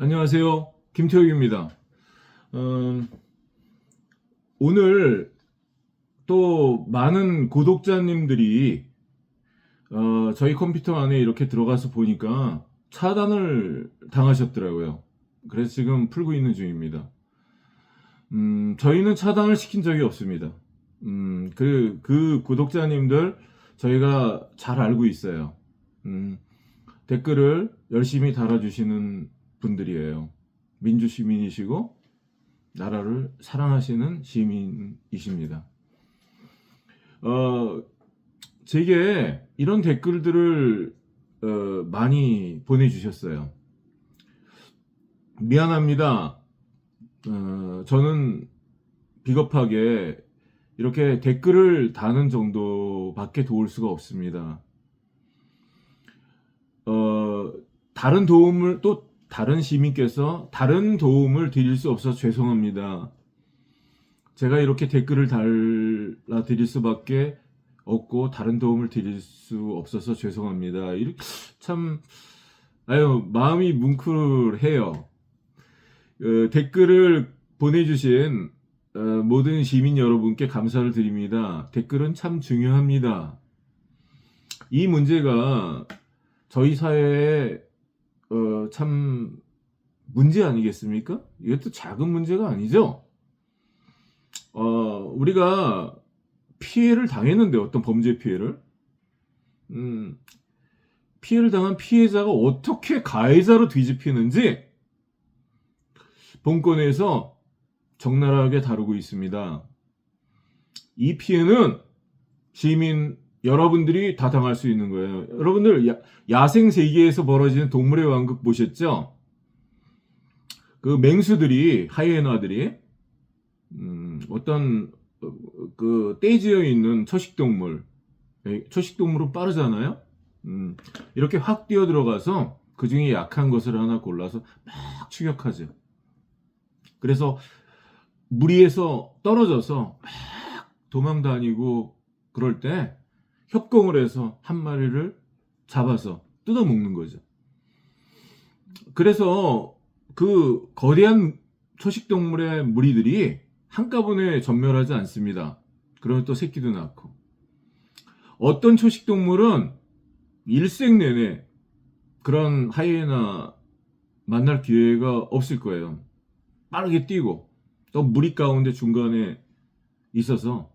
안녕하세요. 김태욱입니다. 음, 오늘 또 많은 구독자님들이 저희 컴퓨터 안에 이렇게 들어가서 보니까 차단을 당하셨더라고요. 그래서 지금 풀고 있는 중입니다. 저희는 차단을 시킨 적이 없습니다. 그 구독자님들 저희가 잘 알고 있어요. 댓글을 열심히 달아주시는 분들이에요. 민주시민이시고 나라를 사랑하시는 시민이십니다. 제게 이런 댓글들을 많이 보내주셨어요. 미안합니다. 저는 비겁하게 이렇게 댓글을 다는 정도밖에 도울 수가 없습니다. 다른 도움을 또 다른 시민께서 다른 도움을 드릴 수 없어서 죄송합니다. 제가 이렇게 댓글을 달아드릴 수밖에 없고 다른 도움을 드릴 수 없어서 죄송합니다. 이렇게 참 마음이 뭉클해요. 댓글을 보내주신 모든 시민 여러분께 감사를 드립니다. 댓글은 참 중요합니다. 이 문제가 저희 사회에 참 문제 아니겠습니까? 이것도 작은 문제가 아니죠. 우리가 피해를 당했는데 어떤 범죄 피해를 피해를 당한 피해자가 어떻게 가해자로 뒤집히는지 본건에서 적나라하게 다루고 있습니다. 이 피해는 시민 여러분들이 다 당할 수 있는 거예요. 여러분들 야생 세계에서 벌어지는 동물의 왕국 보셨죠? 그 맹수들이 하이에나들이 어떤 그 떼지어 있는 초식동물은 빠르잖아요. 이렇게 확 뛰어 들어가서 그 중에 약한 것을 하나 골라서 막 추격하죠. 그래서 무리에서 떨어져서 막 도망 다니고 그럴 때 협공을 해서 한 마리를 잡아서 뜯어먹는 거죠. 그래서 그 거대한 초식동물의 무리들이 한꺼번에 전멸하지 않습니다. 그러면 또 새끼도 낳고. 어떤 초식동물은 일생 내내 그런 하이에나 만날 기회가 없을 거예요. 빠르게 뛰고 또 무리 가운데 중간에 있어서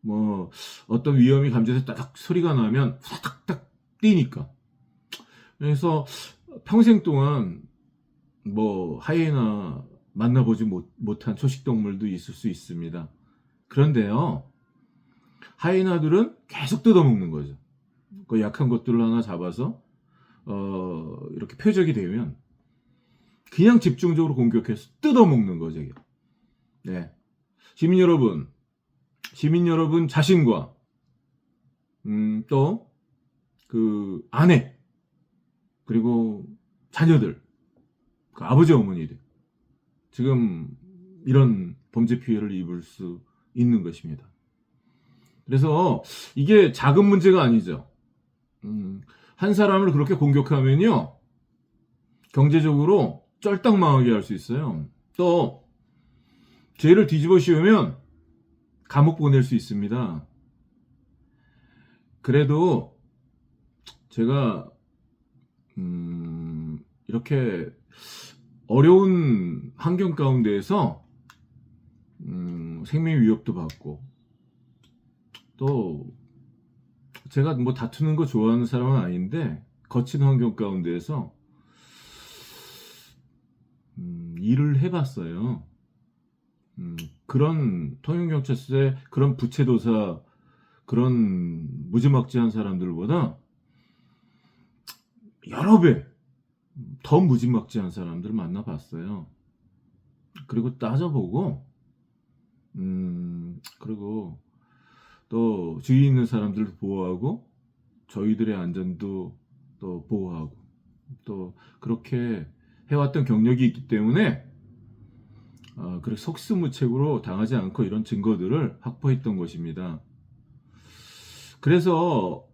뭐 어떤 위험이 감지돼서 따닥 소리가 나면 후다닥 뛰니까. 그래서 평생 동안 뭐 하이에나 만나보지 못한 초식동물도 있을 수 있습니다. 그런데요, 하이에나들은 계속 뜯어먹는 거죠. 그 약한 것들을 하나 잡아서 이렇게 표적이 되면 그냥 집중적으로 공격해서 뜯어먹는 거죠. 네. 시민 여러분 자신과 또 그 아내 그리고 자녀들, 그 아버지 어머니들 지금 이런 범죄 피해를 입을 수 있는 것입니다. 그래서 이게 작은 문제가 아니죠. 한 사람을 그렇게 공격하면요 경제적으로 쩔딱망하게 할 수 있어요. 또 죄를 뒤집어 씌우면 감옥 보낼 수 있습니다. 그래도 제가 이렇게 어려운 환경 가운데에서 생명 위협도 받고 또 제가 뭐 다투는 거 좋아하는 사람은 아닌데 거친 환경 가운데에서 일을 해봤어요. 그런 통영경찰서의 그런 부채도사 그런 무지막지한 사람들보다 여러 배 더 무지막지한 사람들을 만나봤어요. 그리고 따져보고 그리고 또 주위에 있는 사람들도 보호하고 저희들의 안전도 또 보호하고 또 그렇게 해왔던 경력이 있기 때문에 그렇게 속수무책으로 당하지 않고 이런 증거들을 확보했던 것입니다. 그래서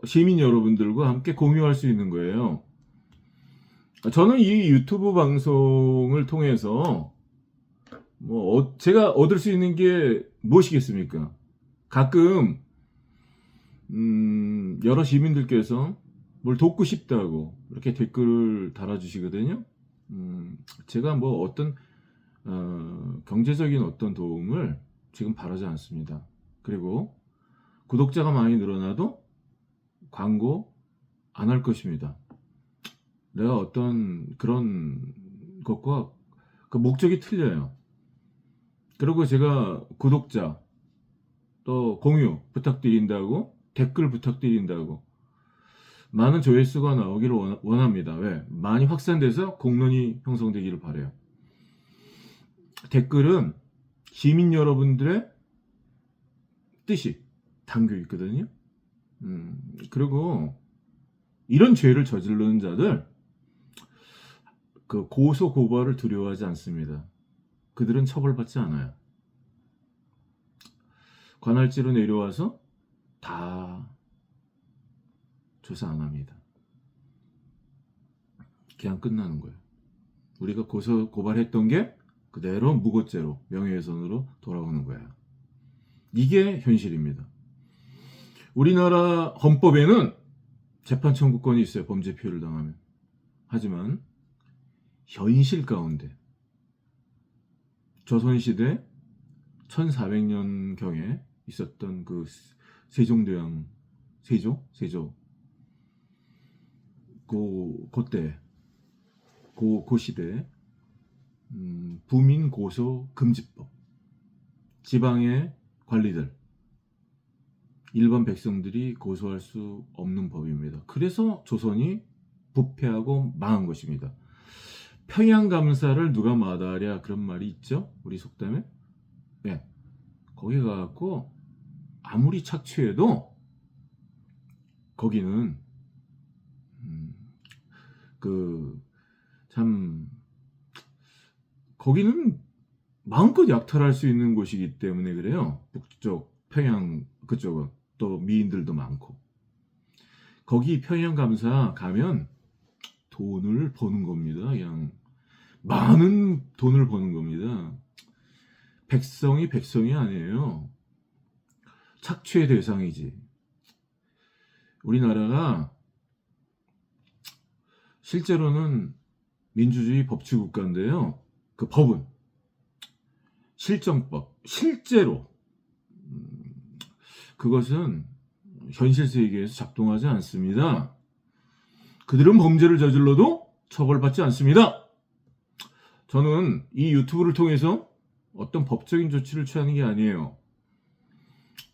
시민 여러분들과 함께 공유할 수 있는 거예요. 저는 이 유튜브 방송을 통해서 제가 얻을 수 있는 게 무엇이겠습니까? 가끔 여러 시민들께서 뭘 돕고 싶다고 이렇게 댓글을 달아주시거든요. 제가 어떤 경제적인 어떤 도움을 지금 바라지 않습니다. 그리고 구독자가 많이 늘어나도 광고 안 할 것입니다. 내가 어떤 그런 것과 그 목적이 틀려요. 그리고 제가 구독자 또 공유 부탁드린다고 댓글 부탁드린다고 많은 조회수가 나오기를 원합니다. 왜? 많이 확산돼서 공론이 형성되기를 바라요. 댓글은 시민 여러분들의 뜻이 담겨 있거든요. 그리고 이런 죄를 저지르는 자들 그 고소 고발을 두려워하지 않습니다. 그들은 처벌받지 않아요. 관할지로 내려와서 다 조사 안 합니다. 그냥 끝나는 거예요. 우리가 고소 고발했던 게 그대로 무고죄로 명예훼손으로 돌아오는 거예요. 이게 현실입니다. 우리나라 헌법에는 재판 청구권이 있어요. 범죄 피해를 당하면. 하지만 현실 가운데 조선시대 1400년경에 있었던 그 세종대왕 세조 그때 그 시대 부민 고소 금지법, 지방의 관리들 일반 백성들이 고소할 수 없는 법입니다. 그래서 조선이 부패하고 망한 것입니다. 평양감사를 누가 마다하랴 그런 말이 있죠. 우리 속담에. 네. 거기 가갖고 아무리 착취해도 거기는 거기는 마음껏 약탈할 수 있는 곳이기 때문에 그래요. 북쪽 평양 그쪽은 또 미인들도 많고 거기 평양감사 가면 돈을 버는 겁니다. 그냥 많은 돈을 버는 겁니다. 백성이 아니에요. 착취의 대상이지. 우리나라가 실제로는 민주주의 법치국가인데요. 그 법은 실정법, 실제로 그것은 현실 세계에서 작동하지 않습니다. 그들은 범죄를 저질러도 처벌받지 않습니다. 저는 이 유튜브를 통해서 어떤 법적인 조치를 취하는 게 아니에요.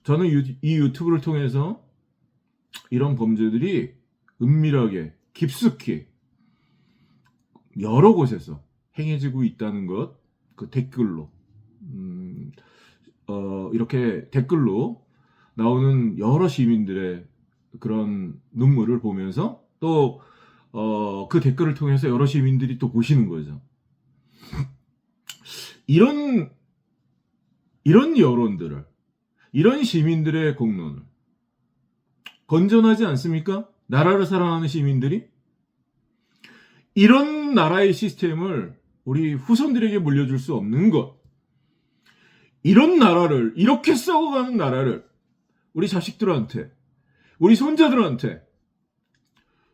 저는 이 유튜브를 통해서 이런 범죄들이 은밀하게 깊숙이 여러 곳에서 행해지고 있다는 것, 그 댓글로 이렇게 댓글로 나오는 여러 시민들의 그런 눈물을 보면서 또 그 댓글을 통해서 여러 시민들이 또 보시는 거죠. 이런 여론들을, 이런 시민들의 공론을 건전하지 않습니까? 나라를 사랑하는 시민들이 이런 나라의 시스템을 우리 후손들에게 물려줄 수 없는 것, 이런 나라를, 이렇게 썩어가는 나라를 우리 자식들한테, 우리 손자들한테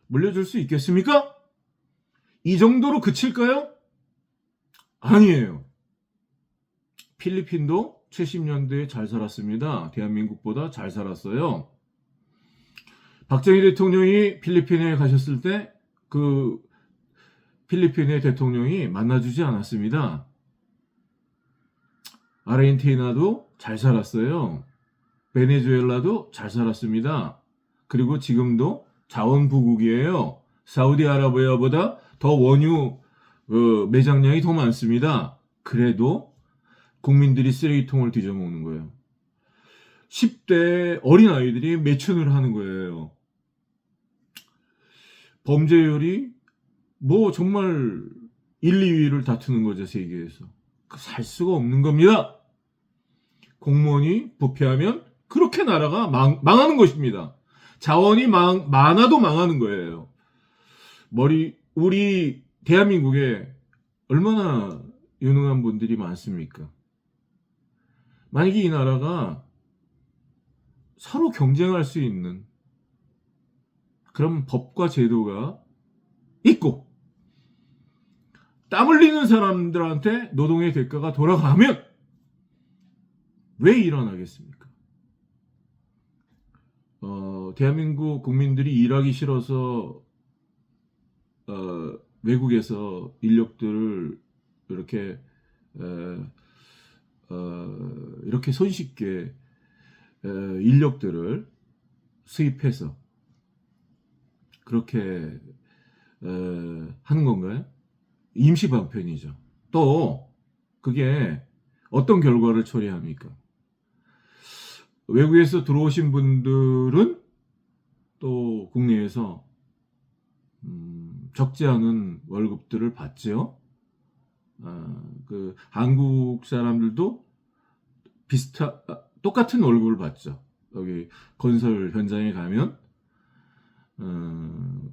물려줄 수 있겠습니까? 이 정도로 그칠까요? 아니에요. 필리핀도 70년대에 잘 살았습니다. 대한민국보다 잘 살았어요. 박정희 대통령이 필리핀에 가셨을 때 그 필리핀의 대통령이 만나주지 않았습니다. 아르헨티나도 잘 살았어요. 베네수엘라도 잘 살았습니다. 그리고 지금도 자원부국이에요. 사우디아라비아보다 더 원유 매장량이 더 많습니다. 그래도 국민들이 쓰레기통을 뒤져먹는 거예요. 10대 어린아이들이 매춘을 하는 거예요. 범죄율이 정말 1, 2위를 다투는 거죠, 세계에서. 살 수가 없는 겁니다. 공무원이 부패하면 그렇게 나라가 망하는 것입니다. 자원이 많아도 망하는 거예요. 우리 대한민국에 얼마나 유능한 분들이 많습니까? 만약에 이 나라가 서로 경쟁할 수 있는 그런 법과 제도가 있고 땀 흘리는 사람들한테 노동의 대가가 돌아가면 왜 일어나겠습니까? 대한민국 국민들이 일하기 싫어서 외국에서 인력들을 이렇게 이렇게 손쉽게 인력들을 수입해서 그렇게 하는 건가요? 임시 방편이죠. 또 그게 어떤 결과를 초래합니까? 외국에서 들어오신 분들은 또 국내에서 적지 않은 월급들을 받죠. 그 한국 사람들도 똑같은 월급을 받죠. 여기 건설 현장에 가면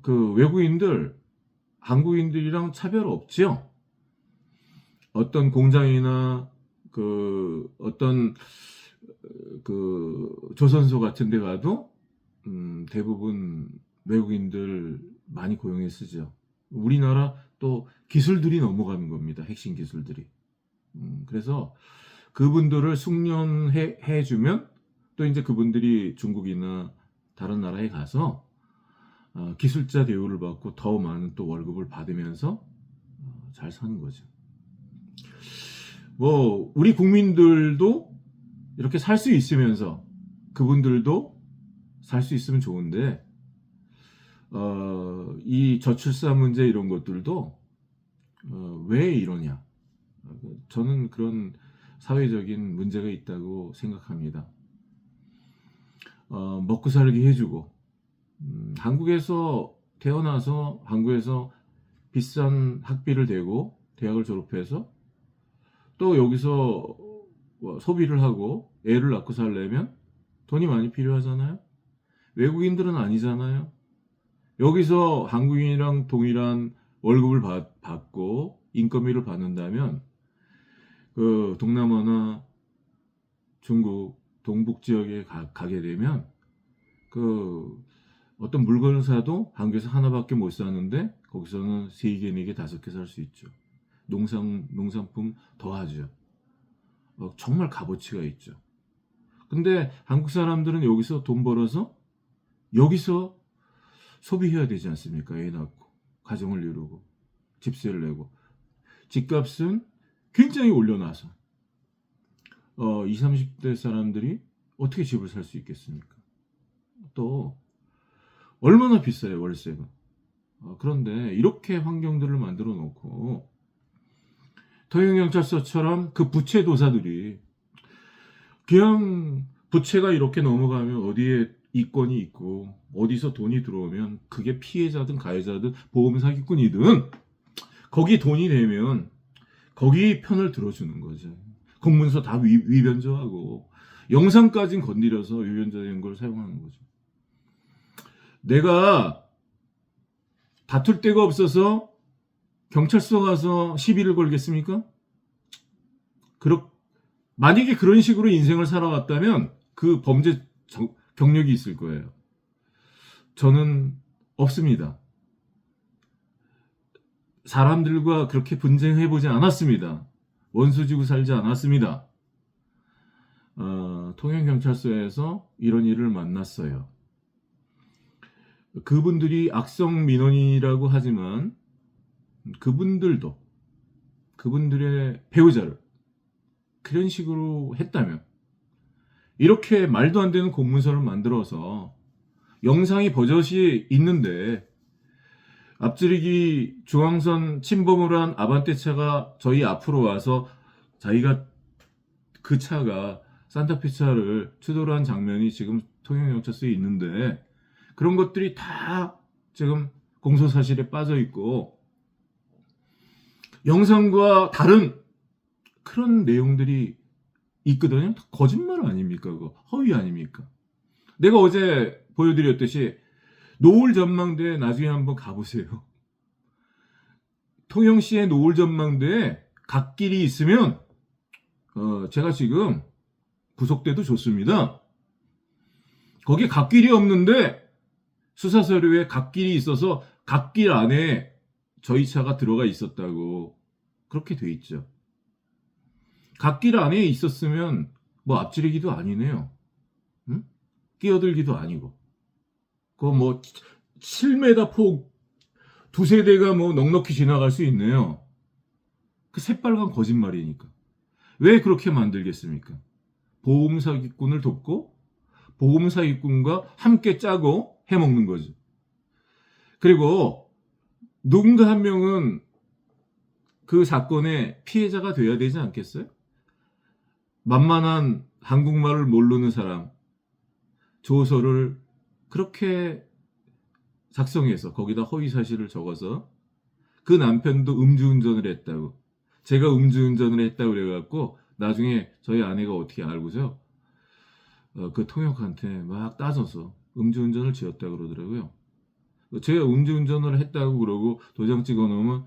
그 외국인들 한국인들이랑 차별 없죠. 어떤 공장이나 그 어떤 그 조선소 같은 데 가도 대부분 외국인들 많이 고용해 쓰죠. 우리나라 또 기술들이 넘어가는 겁니다. 핵심 기술들이. 그래서 그분들을 숙련해 주면 또 이제 그분들이 중국이나 다른 나라에 가서 기술자 대우를 받고 더 많은 또 월급을 받으면서 잘 사는 거죠. 뭐 우리 국민들도 이렇게 살 수 있으면서 그분들도 살 수 있으면 좋은데 이 저출산 문제 이런 것들도 왜 이러냐? 저는 그런 사회적인 문제가 있다고 생각합니다. 먹고 살기 해주고 한국에서 태어나서 한국에서 비싼 학비를 대고 대학을 졸업해서 또 여기서 소비를 하고 애를 낳고 살려면 돈이 많이 필요하잖아요. 외국인들은 아니잖아요. 여기서 한국인이랑 동일한 월급을 받고 인건비를 받는다면 그 동남아나 중국 동북 지역에 가게 되면 그 어떤 물건을 사도 한국에서 하나밖에 못 사는데 거기서는 3개, 4개, 5개 살 수 있죠. 농산품 더하죠. 정말 값어치가 있죠. 근데 한국 사람들은 여기서 돈 벌어서 여기서 소비해야 되지 않습니까? 애 낳고 가정을 이루고 집세를 내고 집값은 굉장히 올려놔서 20, 30대 사람들이 어떻게 집을 살 수 있겠습니까? 또 얼마나 비싸요 월세가. 그런데 이렇게 환경들을 만들어 놓고 통영경찰서처럼 그 부채도사들이 그냥 부채가 이렇게 넘어가면 어디에 이권이 있고 어디서 돈이 들어오면 그게 피해자든 가해자든 보험 사기꾼이든 거기 돈이 되면 거기 편을 들어주는 거죠. 공문서 다 위변조하고 영상까지 건드려서 위변조된 걸 사용하는 거죠. 내가 다툴 데가 없어서 경찰서 가서 시비를 걸겠습니까? 만약에 그런 식으로 인생을 살아왔다면 그 범죄 경력이 있을 거예요. 저는 없습니다. 사람들과 그렇게 분쟁해보지 않았습니다. 원수지고 살지 않았습니다. 통영경찰서에서 이런 일을 만났어요. 그분들이 악성 민원이라고 하지만 그분들도 그분들의 배우자를 그런 식으로 했다면 이렇게 말도 안 되는 공문서를 만들어서 영상이 버젓이 있는데 앞지르기 중앙선 침범을 한 아반떼차가 저희 앞으로 와서 자기가 그 차가 산타페 차를 추돌한 장면이 지금 통영경찰서에 있는데 그런 것들이 다 지금 공소사실에 빠져 있고 영상과 다른 그런 내용들이 있거든요. 거짓말 아닙니까? 그거 허위 아닙니까? 내가 어제 보여드렸듯이 노을 전망대에 나중에 한번 가보세요. 통영시의 노을 전망대에 갓길이 있으면 제가 지금 구속돼도 좋습니다. 거기 갓길이 없는데 수사 서류에 갓길이 있어서 갓길 안에 저희 차가 들어가 있었다고 그렇게 돼 있죠. 갓길 안에 있었으면 뭐 앞지르기도 아니네요. 응? 끼어들기도 아니고. 그거 뭐 7m 폭 두세 대가 뭐 넉넉히 지나갈 수 있네요. 그 새빨간 거짓말이니까. 왜 그렇게 만들겠습니까? 보험 사기꾼을 돕고 보험 사기꾼과 함께 짜고 해먹는 거죠. 그리고 누군가 한 명은 그 사건의 피해자가 돼야 되지 않겠어요? 만만한 한국말을 모르는 사람, 조서를 그렇게 작성해서 거기다 허위 사실을 적어서 그 남편도 음주운전을 했다고, 제가 음주운전을 했다고 그래갖고 나중에 저희 아내가 어떻게 알고서 그 통역한테 막 따져서 음주운전을 지었다고 그러더라고요. 제가 음주운전을 했다고 그러고 도장 찍어놓으면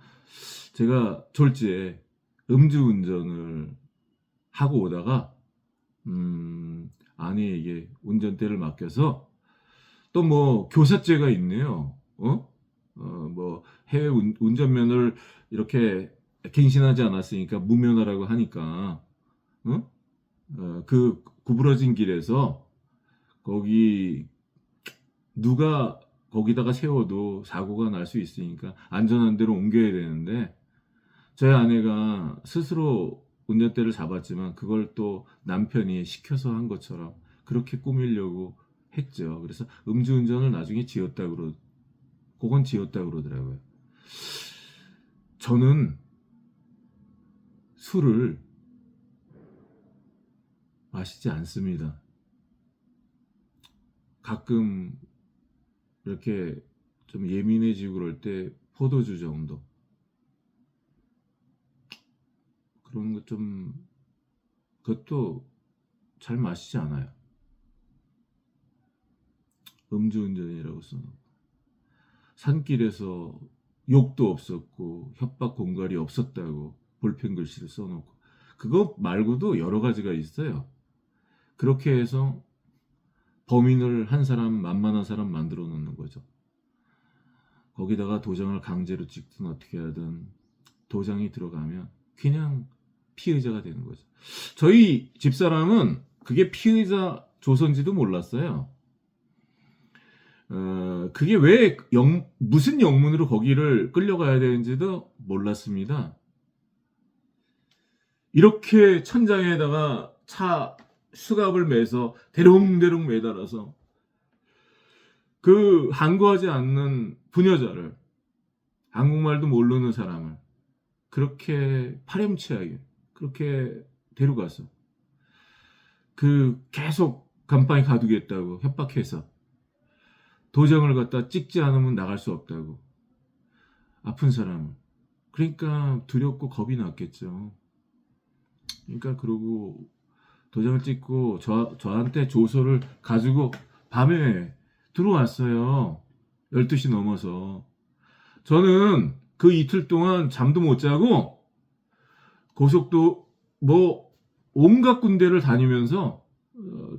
제가 졸지에 음주운전을 하고 오다가 아내에게 운전대를 맡겨서 또 뭐 교사죄가 있네요. 뭐 해외 운전면허를 이렇게 갱신하지 않았으니까 무면허라고 하니까 그 구부러진 길에서 거기 누가 거기다가 세워도 사고가 날 수 있으니까 안전한 데로 옮겨야 되는데 저희 아내가 스스로 운전대를 잡았지만 그걸 또 남편이 시켜서 한 것처럼 그렇게 꾸미려고 했죠. 그래서 음주운전을 나중에 그건 지었다고 그러더라고요. 저는 술을 마시지 않습니다. 가끔 이렇게 좀 예민해지고 그럴 때 포도주 정도. 그런 거 좀, 그것도 잘 마시지 않아요. 음주운전이라고 써놓고. 산길에서 욕도 없었고 협박 공갈이 없었다고 볼펜 글씨를 써놓고. 그거 말고도 여러 가지가 있어요. 그렇게 해서 범인을 한 사람, 만만한 사람 만들어 놓는 거죠. 거기다가 도장을 강제로 찍든 어떻게 하든 도장이 들어가면 그냥 피의자가 되는 거죠. 저희 집사람은 그게 피의자 조서인지도 몰랐어요. 그게 왜 무슨 영문으로 거기를 끌려가야 되는지도 몰랐습니다. 이렇게 천장에다가 차 수갑을 매서 대롱대롱 매달아서 그 항거하지 않는 부녀자를, 한국말도 모르는 사람을 그렇게 파렴치하게 그렇게 데려가서 그 계속 간판에 가두겠다고 협박해서 도장을 갖다 찍지 않으면 나갈 수 없다고, 아픈 사람을. 그러니까 두렵고 겁이 났겠죠. 그러니까 그러고 도장을 찍고 저한테 조서를 가지고 밤에 들어왔어요. 12시 넘어서. 저는 그 이틀 동안 잠도 못 자고 고속도 뭐 온갖 군데를 다니면서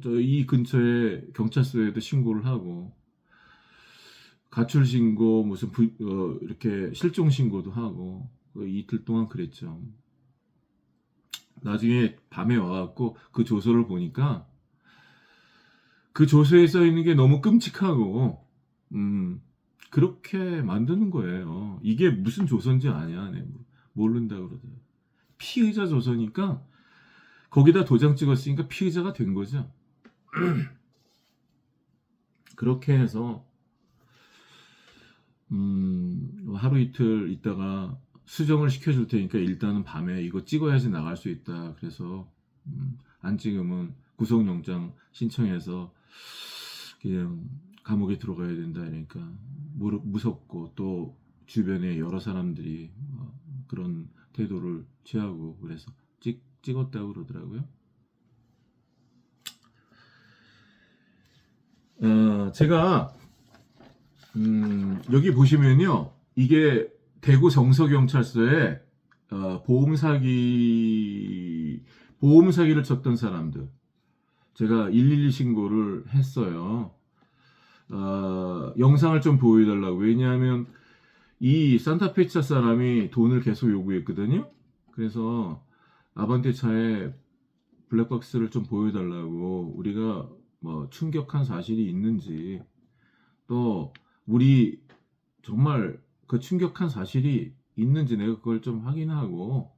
이 근처에 경찰서에도 신고를 하고 가출 신고 무슨 이렇게 실종 신고도 하고 이틀 동안 그랬죠. 나중에 밤에 와갖고 그 조서를 보니까 그 조서에 써 있는 게 너무 끔찍하고 그렇게 만드는 거예요. 이게 무슨 조서인지 아냐, 네, 모른다 그러더라고요. 피의자 조서니까 거기다 도장 찍었으니까 피의자가 된 거죠. 그렇게 해서 하루 이틀 있다가 수정을 시켜줄 테니까 일단은 밤에 이거 찍어야지 나갈 수 있다. 그래서 안 찍으면 구속영장 신청해서 그냥 감옥에 들어가야 된다. 그러니까 무섭고 또 주변에 여러 사람들이 그런 태도를 취하고 그래서 찍었다고 그러더라고요. 제가 여기 보시면요, 이게 대구 정서경찰서에 보험 사기를 쳤던 사람들 제가 112 신고를 했어요. 영상을 좀 보여달라고. 왜냐하면 이 산타페차 사람이 돈을 계속 요구했거든요. 그래서 아반떼 차에 블랙박스를 좀 보여달라고. 우리가 뭐 충격한 사실이 있는지, 또 우리 정말 그 충격한 사실이 있는지 내가 그걸 좀 확인하고,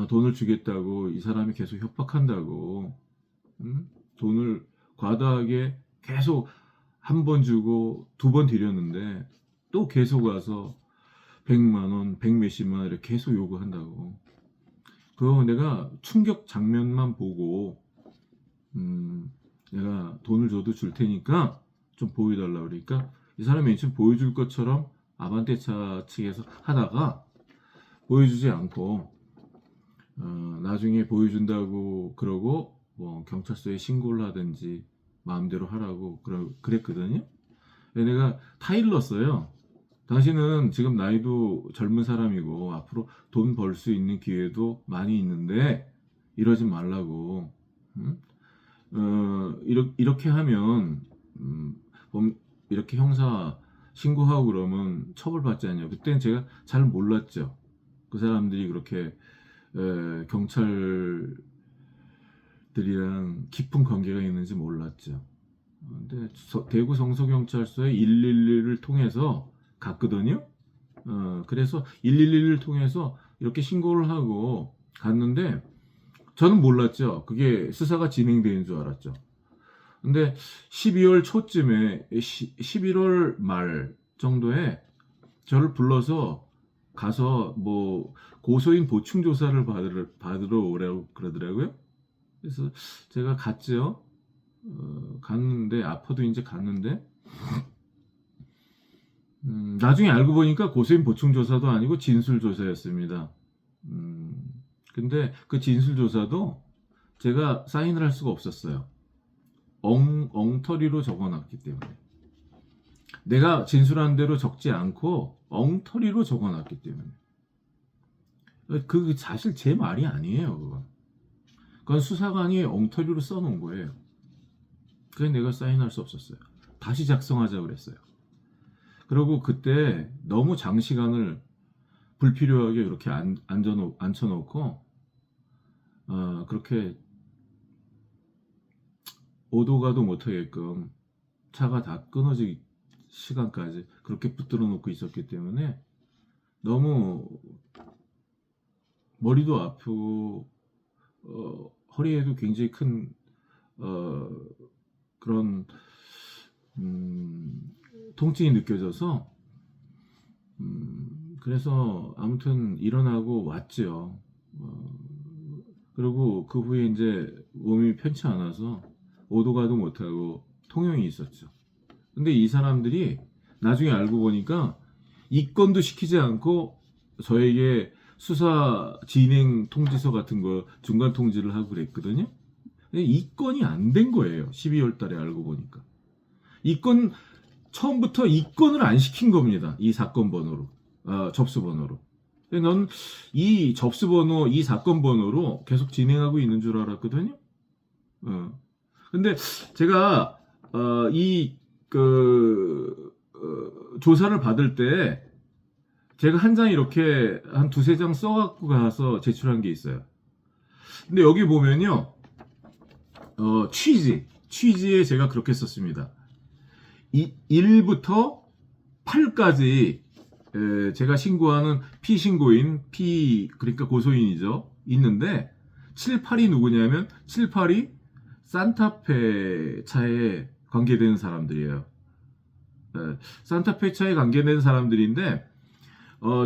돈을 주겠다고 이 사람이 계속 협박한다고, 돈을 과다하게 계속 한 번 주고 두 번 드렸는데 또 계속 와서 100만 원, 100몇십만 원 이렇게 계속 요구한다고. 그거 내가 충격 장면만 보고 내가 돈을 줘도 줄 테니까 좀 보여달라고. 그러니까 이 사람이 맨 처음 보여줄 것처럼 아반떼차 측에서 하다가 보여주지 않고 나중에 보여준다고 그러고 뭐 경찰서에 신고를 하든지 마음대로 하라고 그랬거든요. 내가 타일렀어요. 당신은 지금 나이도 젊은 사람이고 앞으로 돈 벌 수 있는 기회도 많이 있는데 이러지 말라고. 이렇게 하면 이렇게 형사 신고하고 그러면 처벌받지 않냐. 그때는 제가 잘 몰랐죠. 그 사람들이 그렇게 경찰들이랑 깊은 관계가 있는지 몰랐죠. 근데 대구 성서경찰서에 112를 통해서 갔거든요. 그래서 112를 통해서 이렇게 신고를 하고 갔는데 저는 몰랐죠. 그게 수사가 진행되는 줄 알았죠. 근데 12월 초쯤에 11월 말 정도에 저를 불러서 가서 뭐 고소인 보충 조사를 받으러 오라고 그러더라고요. 그래서 제가 갔죠. 갔는데 아파도 이제 갔는데 나중에 알고 보니까 고소인 보충 조사도 아니고 진술 조사였습니다. 근데 그 진술 조사도 제가 사인을 할 수가 없었어요. 엉터리로 적어놨기 때문에. 내가 진술한 대로 적지 않고 엉터리로 적어놨기 때문에. 그 사실 제 말이 아니에요. 그건 수사관이 엉터리로 써놓은 거예요. 그래서 내가 사인할 수 없었어요. 다시 작성하자 그랬어요. 그리고 그때 너무 장시간을 불필요하게 이렇게 앉혀놓고 그렇게 오도 가도 못하게끔 차가 다 끊어질 시간까지 그렇게 붙들어 놓고 있었기 때문에 너무 머리도 아프고 허리에도 굉장히 큰 그런 통증이 느껴져서 그래서 아무튼 일어나고 왔죠. 그리고 그 후에 이제 몸이 편치 않아서 오도 가도 못하고 통영이 있었죠. 근데 이 사람들이 나중에 알고 보니까 입건도 시키지 않고 저에게 수사 진행 통지서 같은 거 중간 통지를 하고 그랬거든요. 근데 입건이 안 된 거예요. 12월 달에 알고 보니까. 처음부터 입건을 안 시킨 겁니다. 이 사건 번호로. 접수 번호로. 넌 이 접수 번호, 이 사건 번호로 계속 진행하고 있는 줄 알았거든요. 근데 제가 조사를 받을 때 제가 한 장 이렇게 한 두세 장 써갖고 가서 제출한 게 있어요. 근데 여기 보면요, 취지에 제가 그렇게 썼습니다. 1부터 8까지 제가 신고하는 피신고인, 그러니까 고소인이죠. 있는데 7, 8이 누구냐면 7, 8이 산타페 차에 관계되는 사람들이에요. 산타페 차에 관계되는 사람들인데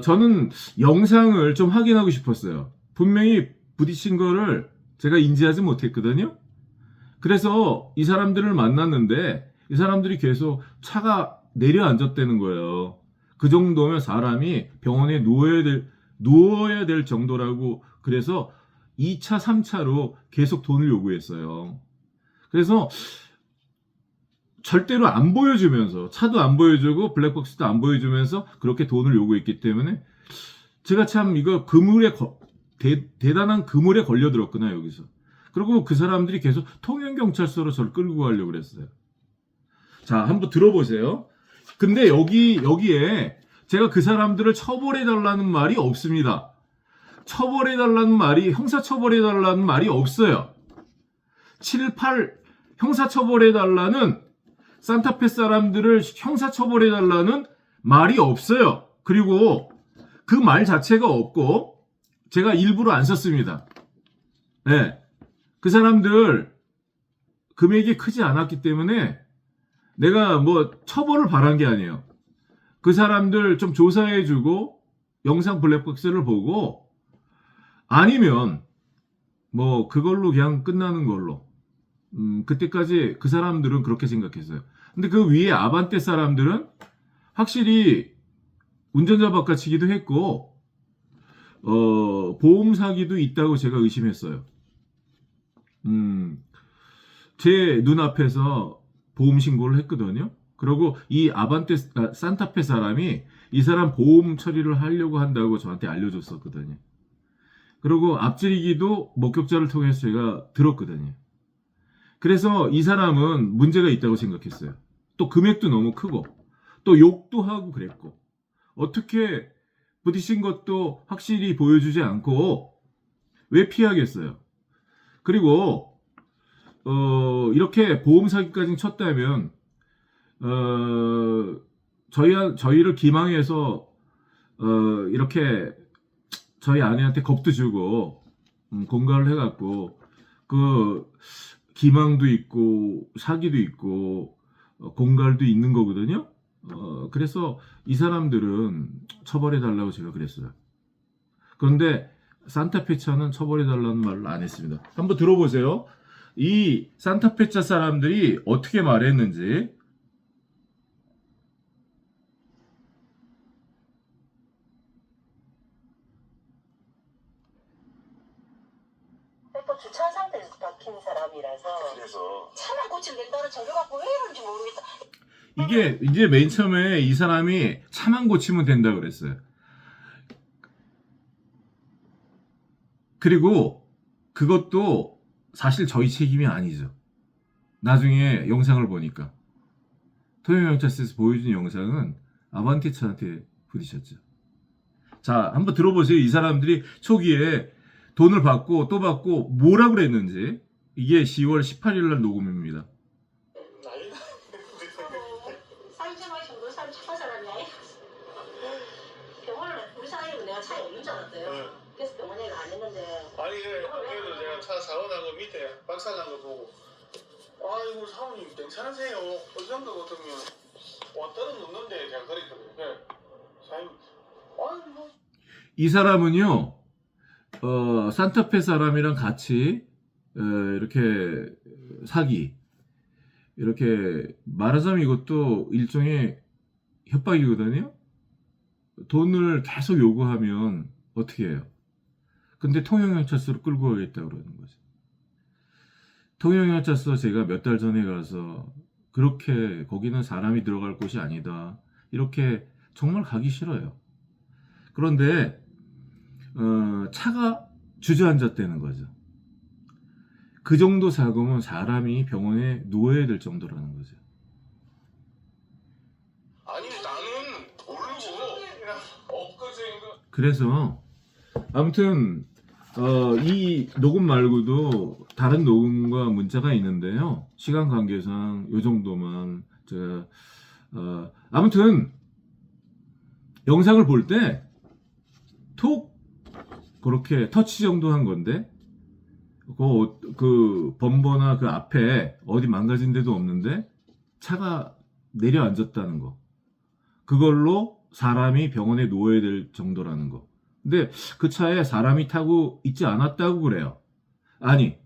저는 영상을 좀 확인하고 싶었어요. 분명히 부딪힌 거를 제가 인지하지 못했거든요. 그래서 이 사람들을 만났는데 이 사람들이 계속 차가 내려앉았다는 거예요. 그 정도면 사람이 병원에 누워야 될 정도라고. 그래서 2차, 3차로 계속 돈을 요구했어요. 그래서 절대로 안 보여주면서, 차도 안 보여주고 블랙박스도 안 보여주면서 그렇게 돈을 요구했기 때문에 제가 참 이거 대단한 그물에 걸려들었구나 여기서. 그리고 그 사람들이 계속 통영경찰서로 저를 끌고 가려고 그랬어요. 자, 한번 들어보세요. 근데 여기에 제가 그 사람들을 처벌해달라는 말이 없습니다. 처벌해달라는 말이, 형사처벌해달라는 말이 없어요. 7, 8 형사처벌해달라는, 산타페 사람들을 형사처벌해달라는 말이 없어요. 그리고 그 말 자체가 없고 제가 일부러 안 썼습니다. 네. 그 사람들 금액이 크지 않았기 때문에 내가 뭐 처벌을 바란 게 아니에요. 그 사람들 좀 조사해주고 영상 블랙박스를 보고, 아니면 뭐 그걸로 그냥 끝나는 걸로. 그때까지 그 사람들은 그렇게 생각했어요. 근데 그 위에 아반떼 사람들은 확실히 운전자 바꿔치기도 했고 보험 사기도 있다고 제가 의심했어요. 제 눈앞에서 보험 신고를 했거든요. 그리고 이 산타페 사람이 이 사람 보험 처리를 하려고 한다고 저한테 알려줬었거든요. 그리고 앞지르기도 목격자를 통해서 제가 들었거든요. 그래서 이 사람은 문제가 있다고 생각했어요. 또 금액도 너무 크고 또 욕도 하고 그랬고, 어떻게 부딪힌 것도 확실히 보여주지 않고 왜 피하겠어요. 그리고 이렇게 보험 사기까지 쳤다면 저희를 기망해서 이렇게 저희 아내한테 겁도 주고 공갈을 해갖고 그 기망도 있고 사기도 있고 공갈도 있는 거거든요. 그래서 이 사람들은 처벌해달라고 제가 그랬어요. 그런데 산타페차는 처벌해달라는 말을 안 했습니다. 한번 들어보세요. 이 산타페차 사람들이 어떻게 말했는지. 주차 상태에서 박힌 사람이라서 그래서 차만 고치면 된다는 저를 갖고 왜 이런지 모르겠다. 이게 이제 맨 처음에 이 사람이 차만 고치면 된다 그랬어요. 그리고 그것도 사실 저희 책임이 아니죠. 나중에 영상을 보니까 통영경찰서에서 보여준 영상은 아반떼 차한테 부딪혔죠. 자, 한번 들어보세요. 이 사람들이 초기에 돈을 받고 또 받고 뭐라고 그랬는지. 이게 10월 18일 날 녹음입니다. 난리나. 사이즈 마시 모르는 사람 착한 사람이야. 병원을 우리 사이는 내가 차에 없는 줄 알았대요. 네. 그래서 병원에 갔는데 아니 그래도 제가 차 사고 난 거 밑에 박살난 거 보고 아이고 사모님 괜찮으세요? 그 정도 같으면 왔다는 놓는데 제가 그랬거든요. 네. 사장님 아이고 이 사람은요, 산타페 사람이랑 같이 이렇게 사기, 이렇게 말하자면 이것도 일종의 협박이거든요. 돈을 계속 요구하면 어떻게 해요? 근데 통영경찰서로 끌고 가겠다고 그러는 거죠. 통영경찰서 제가 몇 달 전에 가서 그렇게 거기는 사람이 들어갈 곳이 아니다, 이렇게 정말 가기 싫어요. 그런데 차가 주저앉았다는 거죠. 그 정도 사고면 사람이 병원에 누워야 될 정도라는 거죠. 아니 나는 모르고 그냥 엊그제 그래서 아무튼 이 녹음 말고도 다른 녹음과 문자가 있는데요. 시간 관계상 요 정도만 제가 아무튼 영상을 볼 때 톡 그렇게 터치 정도 한 건데 그 범버나 그 앞에 어디 망가진 데도 없는데 차가 내려앉았다는 거, 그걸로 사람이 병원에 누워야 될 정도라는 거. 근데 그 차에 사람이 타고 있지 않았다고 그래요. 아니,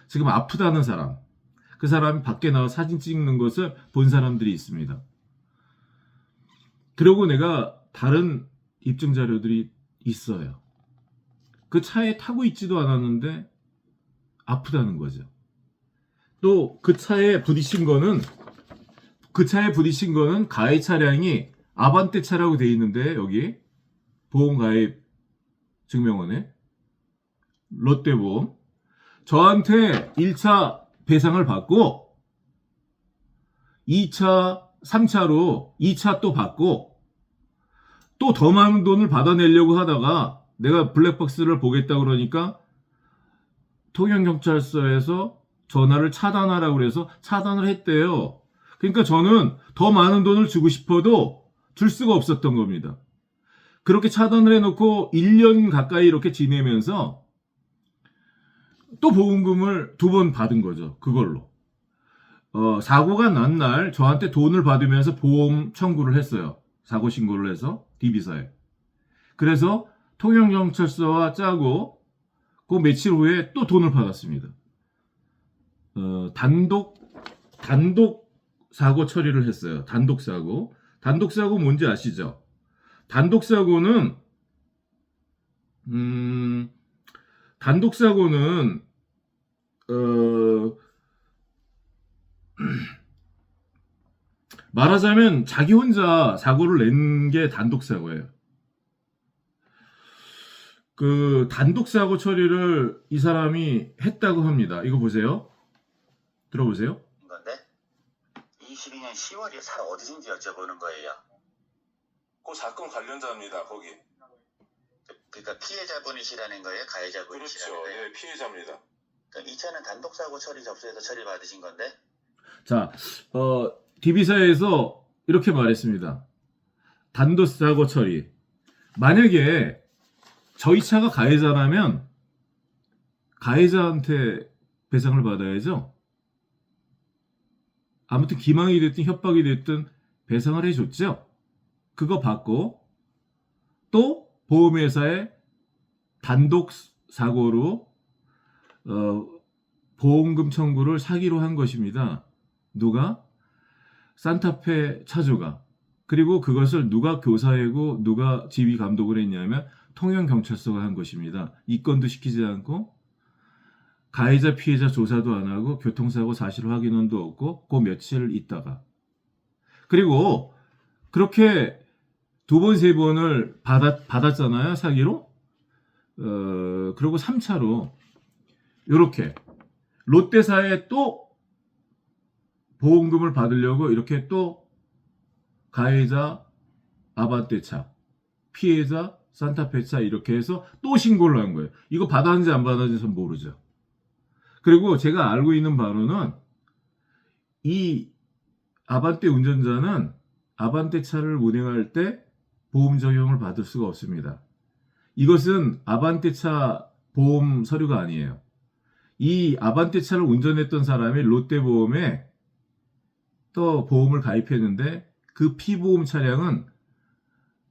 지금 아프다는 사람, 그 사람이 밖에 나와 사진 찍는 것을 본 사람들이 있습니다. 그리고 내가 다른 입증 자료들이 있어요. 그 차에 타고 있지도 않았는데 아프다는 거죠. 또 그 차에 부딪힌 거는 가해 차량이 아반떼 차라고 돼 있는데 여기 보험 가입 증명원에 롯데보험 저한테 1차 배상을 받고 2차, 3차로 2차 또 받고 또 더 많은 돈을 받아내려고 하다가 내가 블랙박스를 보겠다 그러니까 통영경찰서에서 전화를 차단하라고 그래서 차단을 했대요. 그러니까 저는 더 많은 돈을 주고 싶어도 줄 수가 없었던 겁니다. 그렇게 차단을 해놓고 1년 가까이 이렇게 지내면서 또 보험금을 2번 받은 거죠. 그걸로. 사고가 난 날 저한테 돈을 받으면서 보험 청구를 했어요. 사고 신고를 해서 DB사에. 그래서 통영경찰서와 짜고 그 며칠 후에 또 돈을 받았습니다. 단독 사고 처리를 했어요. 단독 사고 뭔지 아시죠? 단독 사고는 말하자면 자기 혼자 사고를 낸 게 단독 사고예요. 그 단독 사고 처리를 이 사람이 했다고 합니다. 이거 보세요. 들어보세요. 건데 22년 10월에 어디신지 여쭤보는 거예요. 그 사건 관련자입니다. 거기. 그러니까 피해자분이시라는 거예요, 가해자분이시라는 그렇죠. 거예요. 예, 피해자입니다. 그럼 이 차는 단독 사고 처리 접수해서 처리 받으신 건데. 자, DB사에서 이렇게 말했습니다. 단독 사고 처리. 만약에 저희 차가 가해자라면 가해자한테 배상을 받아야죠. 아무튼 기망이 됐든 협박이 됐든 배상을 해줬죠. 그거 받고 또 보험회사에 단독 사고로 보험금 청구를 사기로 한 것입니다. 누가? 산타페 차주가. 그리고 그것을 누가 교사하고 누가 지휘 감독을 했냐면 통영경찰서가 한 것입니다. 입건도 시키지 않고 가해자 피해자 조사도 안 하고 교통사고 사실 확인원도 없고 그 며칠 있다가 그리고 그렇게 2번, 3번을 받았잖아요. 사기로. 그리고 3차로 이렇게 롯데사에 또 보험금을 받으려고 이렇게 또 가해자 아반떼차, 피해자 산타페차 이렇게 해서 또 신고를 한 거예요. 이거 받았는지 안 받았는지 모르죠. 그리고 제가 알고 있는 바로는 이 아반떼 운전자는 아반떼차를 운행할 때 보험 적용을 받을 수가 없습니다. 이것은 아반떼차 보험 서류가 아니에요. 이 아반떼차를 운전했던 사람이 롯데보험에 또 보험을 가입했는데 그 피보험 차량은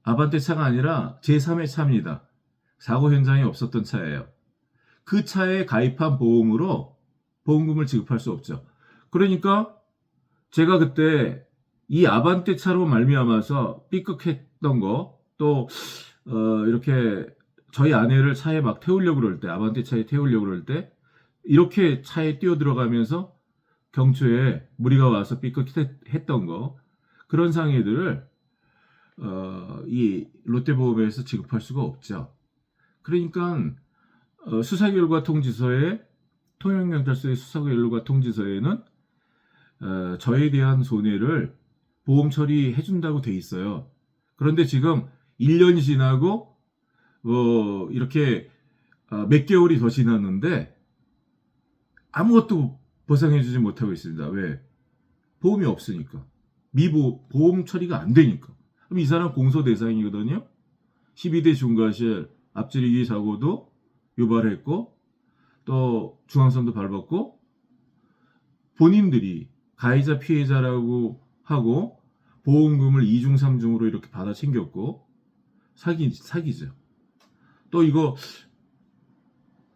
아반떼차가 아니라 제3의 차입니다. 사고 현장에 없었던 차예요. 그 차에 가입한 보험으로 보험금을 지급할 수 없죠. 그러니까 제가 그때 이 아반떼차로 말미암아서 삐끗했던 거, 또 이렇게 저희 아내를 차에 막 태우려고 그럴 때, 아반떼차에 태우려고 그럴 때 이렇게 차에 뛰어들어가면서 경초에 무리가 와서 삐끗했던 거, 그런 상해들을 이 롯데보험에서 지급할 수가 없죠. 그러니까 수사결과 통지서에 통영경찰서의 수사결과 통지서에는 저에 대한 손해를 보험 처리해 준다고 돼 있어요. 그런데 지금 1년이 지나고 이렇게 몇 개월이 더 지났는데 아무것도 보상해 주지 못하고 있습니다. 왜? 보험이 없으니까. 보험 처리가 안 되니까. 그럼 이 사람 공소 대상이거든요. 12대 중과실 앞지르기 사고도 유발했고 또 중앙선도 밟았고 본인들이 가해자 피해자라고 하고 보험금을 2중 3중으로 이렇게 받아 챙겼고 사기죠. 또 이거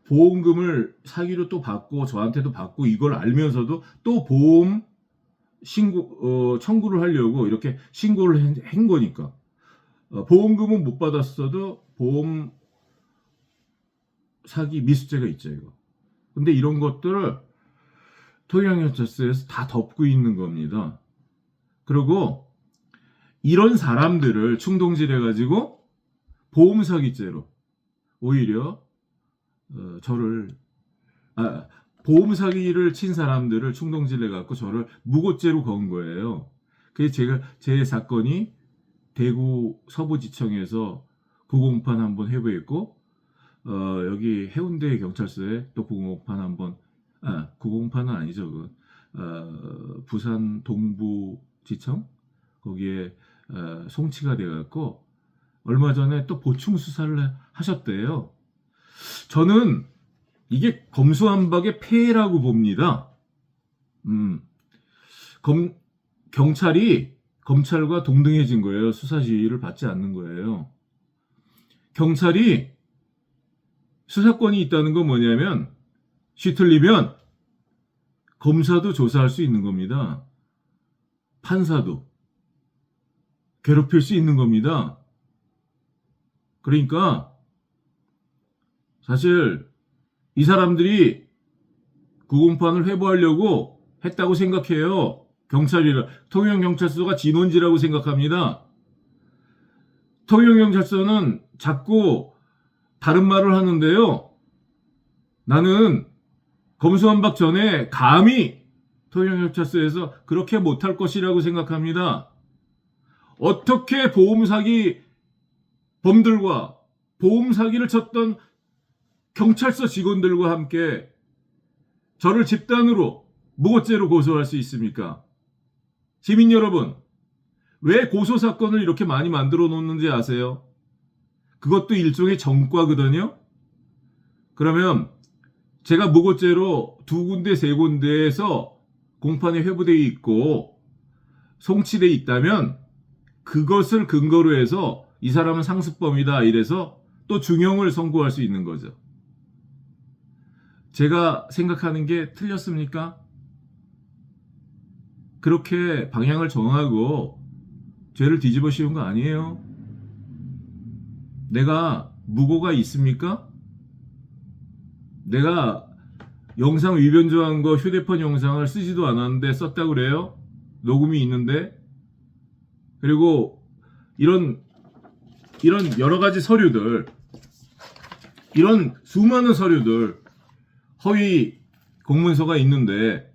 보험금을 사기로 또 받고 저한테도 받고 이걸 알면서도 또 보험 신고 청구를 하려고 이렇게 신고를 한 거니까 보험금은 못 받았어도 보험 사기 미수죄가 있죠. 이거. 근데 이런 것들을 통영경찰서에서 다 덮고 있는 겁니다. 그리고 이런 사람들을 충동질해가지고 보험사기죄로 오히려 저를 보험 사기를 친 사람들을 충동질해갖고 저를 무고죄로 건 거예요. 그래서 제 사건이 대구 서부지청에서 구공판 한번 해부했고, 여기 해운대 경찰서에 또 구공판 한번, 구공판은 아니죠. 부산 동부지청? 거기에 송치가 돼갖고, 얼마 전에 또 보충 수사를 하셨대요. 저는 이게 검수완박의 폐해라고 봅니다. 경찰이 검찰과 동등해진 거예요. 수사 지휘를 받지 않는 거예요. 경찰이 수사권이 있다는 건 뭐냐면 쉬틀리면 검사도 조사할 수 있는 겁니다. 판사도 괴롭힐 수 있는 겁니다. 그러니까 사실 이 사람들이 구공판을 회부하려고 했다고 생각해요. 통영경찰서가 진원지라고 생각합니다. 통영경찰서는 자꾸 다른 말을 하는데요. 나는 검수완박 전에 감히 통영경찰서에서 그렇게 못할 것이라고 생각합니다. 어떻게 보험사기 범들과 보험사기를 쳤던 경찰서 직원들과 함께 저를 집단으로 무고죄로 고소할 수 있습니까? 시민 여러분, 왜 고소사건을 이렇게 많이 만들어 놓는지 아세요? 그것도 일종의 전과거든요? 그러면 제가 무고죄로 2군데, 3군데에서 공판에 회부되어 있고 송치되어 있다면 그것을 근거로 해서 이 사람은 상습범이다 이래서 또 중형을 선고할 수 있는 거죠. 제가 생각하는 게 틀렸습니까? 그렇게 방향을 정하고 죄를 뒤집어 씌운 거 아니에요. 내가 무고가 있습니까? 내가 영상 위변조한 거 휴대폰 영상을 쓰지도 않았는데 썼다고 그래요? 녹음이 있는데. 그리고 이런 여러 가지 서류들, 이런 수많은 서류들, 허위 공문서가 있는데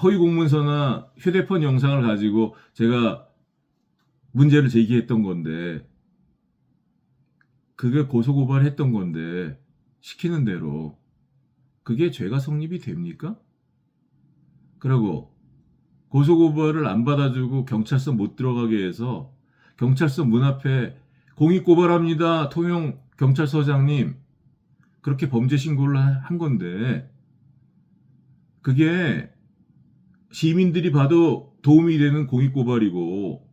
허위 공문서나 휴대폰 영상을 가지고 제가 문제를 제기했던 건데 그게 고소고발했던 건데 시키는 대로 그게 죄가 성립이 됩니까? 그리고 고소고발을 안 받아주고 경찰서 못 들어가게 해서 경찰서 문 앞에 공익고발합니다. 통영경찰서장님. 그렇게 범죄 신고를 한 건데 그게 시민들이 봐도 도움이 되는 공익고발이고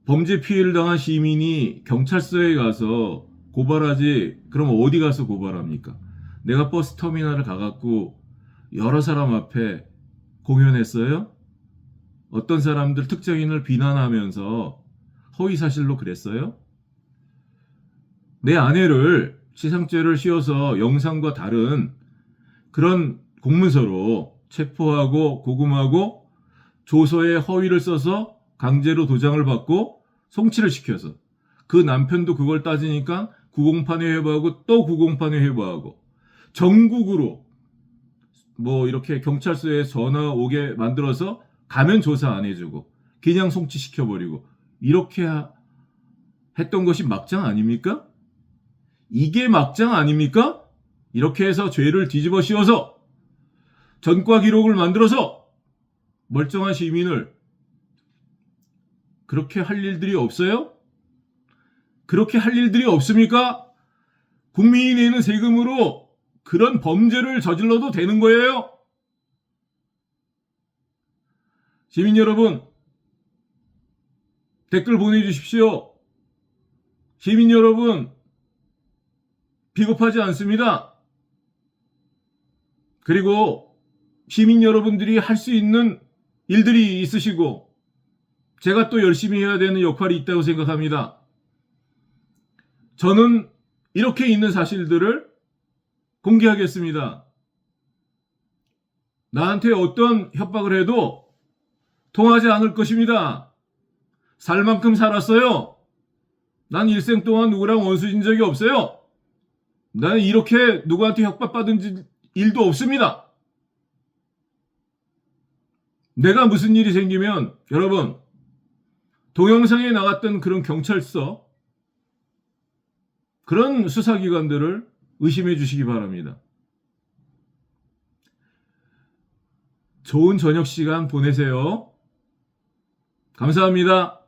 범죄 피해를 당한 시민이 경찰서에 가서 고발하지 그럼 어디 가서 고발합니까? 내가 버스터미널을 가갖고 여러 사람 앞에 공연했어요? 어떤 사람들 특정인을 비난하면서 허위사실로 그랬어요? 내 아내를 치상죄를 씌워서 영상과 다른 그런 공문서로 체포하고 고금하고 조서에 허위를 써서 강제로 도장을 받고 송치를 시켜서 그 남편도 그걸 따지니까 구공판에 회부하고 또 구공판에 회부하고 전국으로 뭐 이렇게 경찰서에 전화 오게 만들어서 가면 조사 안 해주고 그냥 송치시켜버리고 이렇게 했던 것이 막장 아닙니까? 이게 막장 아닙니까? 이렇게 해서 죄를 뒤집어 씌워서 전과 기록을 만들어서 멀쩡한 시민을 그렇게 할 일들이 없어요? 그렇게 할 일들이 없습니까? 국민이 내는 세금으로 그런 범죄를 저질러도 되는 거예요? 시민 여러분, 댓글 보내주십시오. 시민 여러분, 비겁하지 않습니다. 그리고 시민 여러분들이 할 수 있는 일들이 있으시고 제가 또 열심히 해야 되는 역할이 있다고 생각합니다. 저는 이렇게 있는 사실들을 공개하겠습니다. 나한테 어떤 협박을 해도 통하지 않을 것입니다. 살 만큼 살았어요. 난 일생 동안 누구랑 원수진 적이 없어요. 나는 이렇게 누구한테 협박받은 일도 없습니다. 내가 무슨 일이 생기면 여러분 동영상에 나갔던 그런 경찰서 그런 수사기관들을 의심해 주시기 바랍니다. 좋은 저녁 시간 보내세요. 감사합니다.